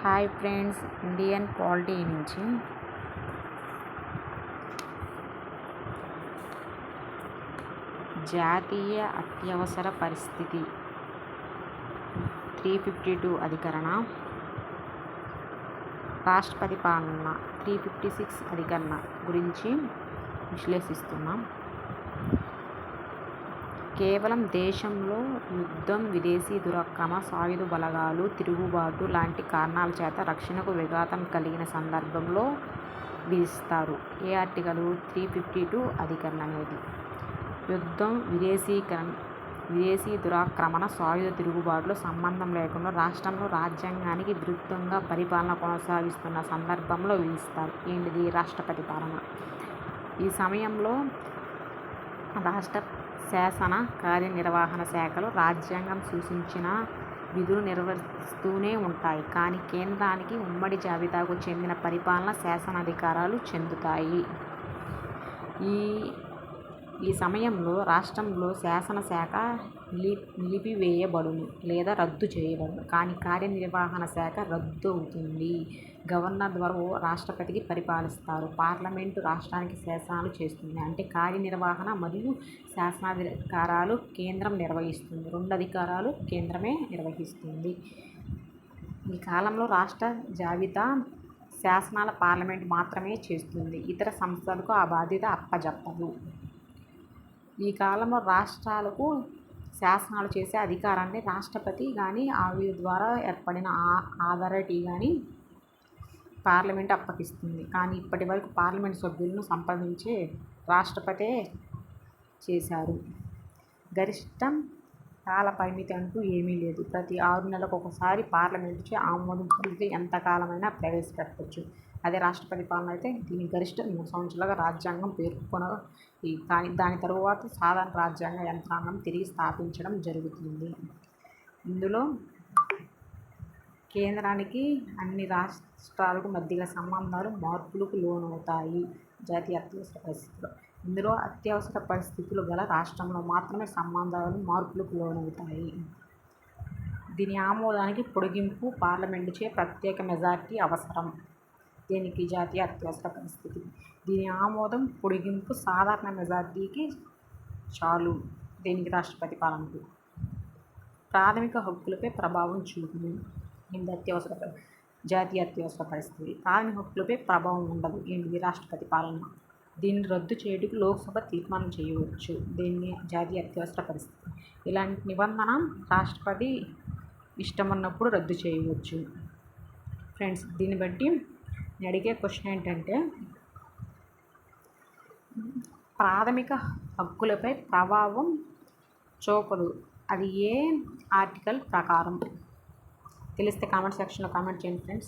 Hi friends, Indian polity నుంచి జాతీయ అత్యవసర పరిస్థితి 352 అధికరణ, రాష్ట్రపతి పాలన 356 అధికరణ గురించి విశ్లేషిస్తున్నాం. కేవలం దేశంలో యుద్ధం, విదేశీ దురాక్రమణ, సాయుధ బలగాలు, తిరుగుబాటు లాంటి కారణాల చేత రక్షణకు విఘాతం కలిగిన సందర్భంలో విధిస్తారు. ఏ ఆర్టికల్ 352 అధికరణ అనేది యుద్ధం, విదేశీ దురాక్రమణ, సాయుధ తిరుగుబాటులో సంబంధం లేకుండా రాష్ట్రంలో రాజ్యాంగానికి విరుద్ధంగా పరిపాలన కొనసాగిస్తున్న సందర్భంలో విధిస్తారు. ఏంటిది? రాష్ట్రపతి పాలన. ఈ సమయంలో రాష్ట్ర శాసన కార్యనిర్వహణ శాఖలు రాజ్యాంగం సూచించిన విధులు నిర్వహిస్తూనే ఉంటాయి. కానీ కేంద్రానికి ఉమ్మడి జాబితాకు చెందిన పరిపాలన శాసనాధికారాలు చెందుతాయి. ఈ సమయంలో రాష్ట్రంలో శాసనశాఖ నిలిపివేయబడును లేదా రద్దు చేయబడును. కానీ కార్యనిర్వహణ శాఖ రద్దు అవుతుంది. గవర్నర్ ద్వారా రాష్ట్రపతికి పరిపాలిస్తారు. పార్లమెంటు రాష్ట్రానికి శాసనాలు చేస్తుంది. అంటే కార్యనిర్వహణ మరియు శాసనాధికారాలు కేంద్రం నిర్వహిస్తుంది. 2 అధికారాలు కేంద్రమే నిర్వహిస్తుంది. ఈ కాలంలో రాష్ట్ర జాబితా శాసనాల పార్లమెంటు మాత్రమే చేస్తుంది. ఇతర సంస్థలకు ఆ బాధ్యత అప్పజెప్పదు. ఈ కాలంలో రాష్ట్రాలకు శాసనాలు చేసే అధికారాన్ని రాష్ట్రపతి కానీ వీరి ద్వారా ఏర్పడిన అథారిటీ కానీ పార్లమెంటు అప్పగిస్తుంది. కానీ ఇప్పటి వరకు పార్లమెంటు సభ్యులను సంప్రదించే రాష్ట్రపతే చేశారు. గరిష్ట కాల పరిమితి అంటూ ఏమీ లేదు. ప్రతి 6 నెలలకు ఒకసారి పార్లమెంటుచే ఆమోదం పొందితే ఎంతకాలమైనా ప్రవేశపెట్టవచ్చు. అదే రాష్ట్రపతి పాలన అయితే దీని గరిష్ట 3 సంవత్సరాలుగా రాజ్యాంగం పేర్కొన్నది. కానీ దాని తరువాత సాధారణ రాజ్యాంగ యంత్రాంగం తిరిగి స్థాపించడం జరుగుతుంది. ఇందులో కేంద్రానికి అన్ని రాష్ట్రాలకు మధ్య సంబంధాలు మార్పులకు లోనవుతాయి. జాతీయ అత్యవసర పరిస్థితులు. ఇందులో అత్యవసర పరిస్థితులు గల రాష్ట్రంలో మాత్రమే సంబంధాలు మార్పులకు లోనవుతాయి. దీని ఆమోదానికి పొడిగింపు పార్లమెంటుచే ప్రత్యేక మెజారిటీ అవసరం. దీనికి జాతీయ అత్యవసర పరిస్థితి. దీని ఆమోదం, పొడిగింపు సాధారణ మెజారిటీకి చాలు. దీనికి రాష్ట్రపతి పాలనకు. ప్రాథమిక హక్కులపై ప్రభావం చూపును. జాతీయ అత్యవసర పరిస్థితి. ప్రాథమిక హక్కులపై ప్రభావం ఉండదు. ఏంటిది? రాష్ట్రపతి పాలన. దీన్ని రద్దు చేయుటకు లోక్సభ తీర్మానం చేయవచ్చు. దీన్ని జాతీయ అత్యవసర పరిస్థితి. ఇలాంటి నిబంధన రాష్ట్రపతి ఇష్టమున్నప్పుడు రద్దు చేయవచ్చు. ఫ్రెండ్స్, దీన్ని బట్టి నేను అడిగే క్వశ్చన్ ఏంటంటే, ప్రాథమిక హక్కులపై ప్రభావం చూపదు. అది ఏ ఆర్టికల్ ప్రకారం? తెలిస్తే కామెంట్ సెక్షన్లో కామెంట్ చేయండి ఫ్రెండ్స్.